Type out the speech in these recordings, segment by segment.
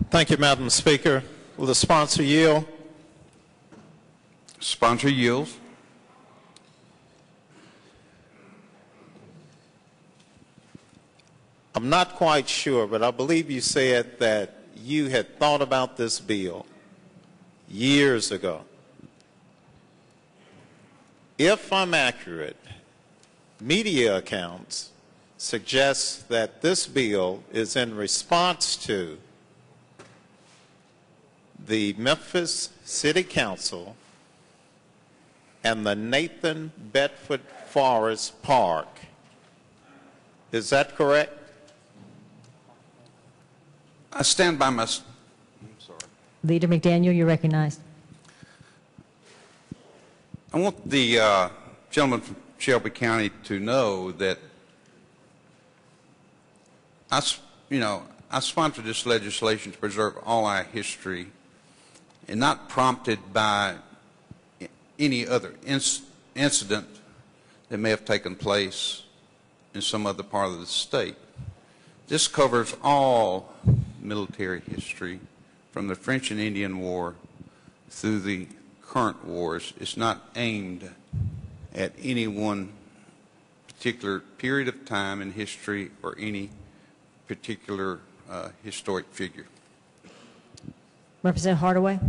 Thank you, Madam Speaker. Will the sponsor yield? Sponsor yields. I'm not quite sure, but I believe you said that you had thought about this bill years ago. If I'm accurate, media accounts suggest that this bill is in response to the Memphis City Council and the Nathan Bedford Forrest Park. Is that correct? I stand by my... I'm sorry. Leader McDaniel, you're recognized. I want the gentleman from Shelby County to know that I sponsored this legislation to preserve all our history and not prompted by any other incident that may have taken place in some other part of the state. This covers all military history from the French and Indian War through the current wars. It's not aimed at any one particular period of time in history or any particular historic figure. Representative Hardaway.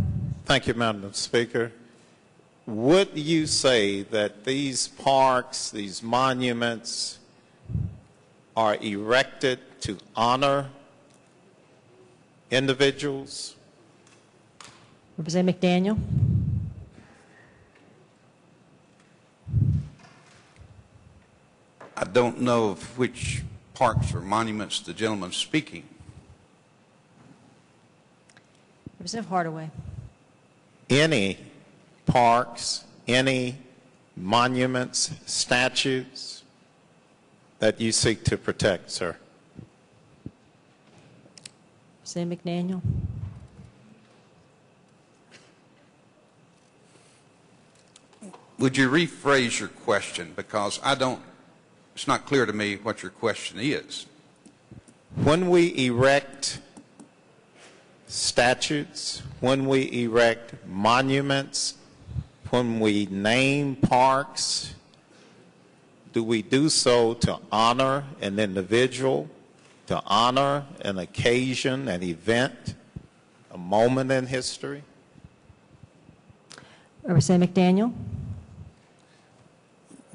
Thank you, Madam Speaker. Would you say that these parks, these monuments, are erected to honor individuals? Representative McDaniel. I don't know of which parks or monuments the gentleman's speaking. Representative Hardaway. Any parks, any monuments, statues that you seek to protect, sir? Representative McDaniel. Would you rephrase your question, because it's not clear to me what your question is. When we erect statues, when we erect monuments, when we name parks, do we do so to honor an individual, to honor an occasion, an event, a moment in history? Representative McDaniel.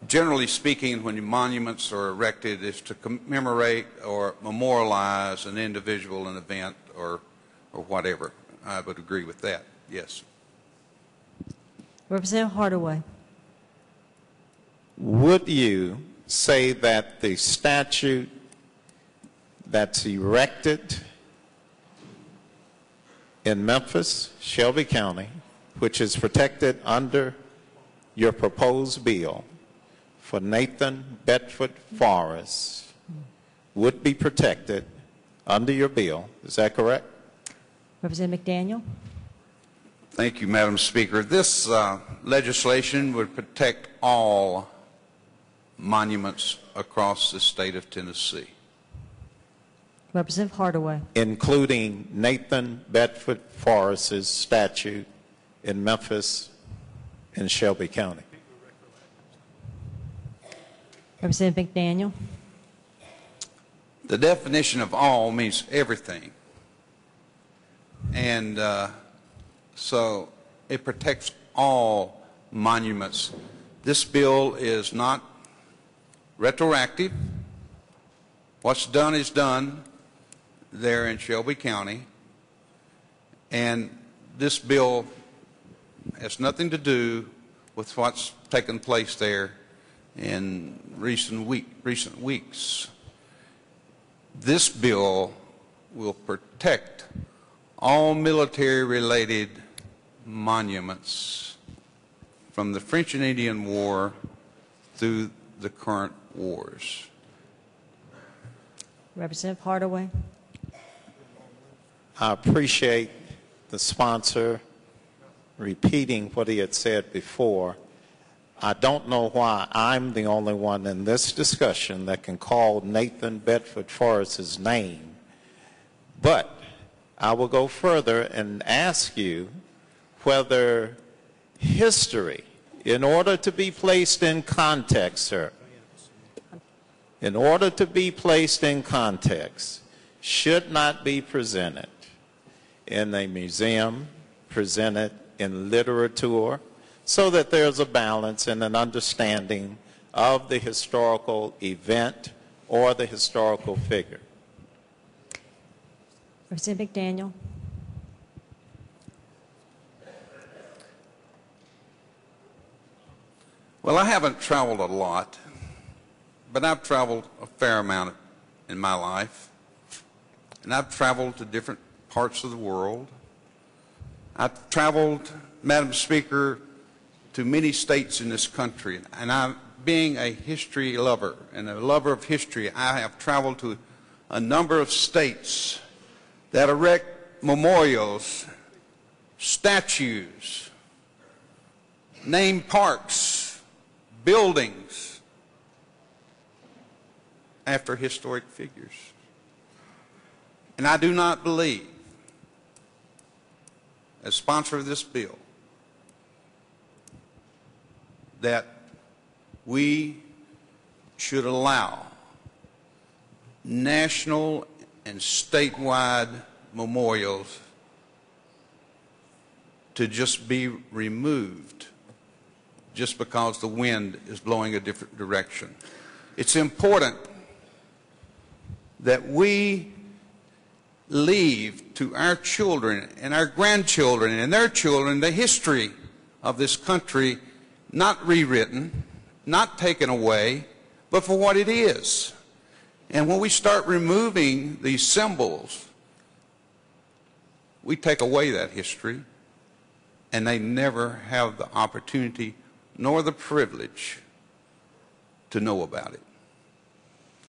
Generally speaking, when monuments are erected, it's to commemorate or memorialize an individual, an event, or whatever. I would agree with that, yes. Representative Hardaway. Would you say that the statue that's erected in Memphis, Shelby County, which is protected under your proposed bill for Nathan Bedford Forrest, would be protected under your bill? Is that correct? Representative McDaniel. Thank you, Madam Speaker. This legislation would protect all monuments across the state of Tennessee. Representative Hardaway. Including Nathan Bedford Forrest's statue in Memphis and Shelby County. Representative McDaniel. The definition of all means everything. And so it protects all monuments. This bill is not retroactive. What's done is done there in Shelby County. And this bill has nothing to do with what's taken place there in recent weeks. This bill will protect all military-related monuments from the French and Indian War through the current wars. Representative Hardaway. I appreciate the sponsor repeating what he had said before. I don't know why I'm the only one in this discussion that can call Nathan Bedford Forrest's name, but I will go further and ask you whether history, in order to be placed in context, sir, in order to be placed in context, should not be presented in a museum, presented in literature, so that there's a balance and an understanding of the historical event or the historical figure. Representative McDaniel. Well, I haven't traveled a lot, but I've traveled a fair amount in my life. And I've traveled to different parts of the world. I've traveled, Madam Speaker, to many states in this country. And being a history lover and a lover of history, I have traveled to a number of states that erect memorials, statues, name parks, buildings after historic figures. And I do not believe, as sponsor of this bill, that we should allow national and statewide memorials to just be removed just because the wind is blowing a different direction. It's important that we leave to our children and our grandchildren and their children the history of this country, not rewritten, not taken away, but for what it is. And when we start removing these symbols, we take away that history, and they never have the opportunity nor the privilege to know about it.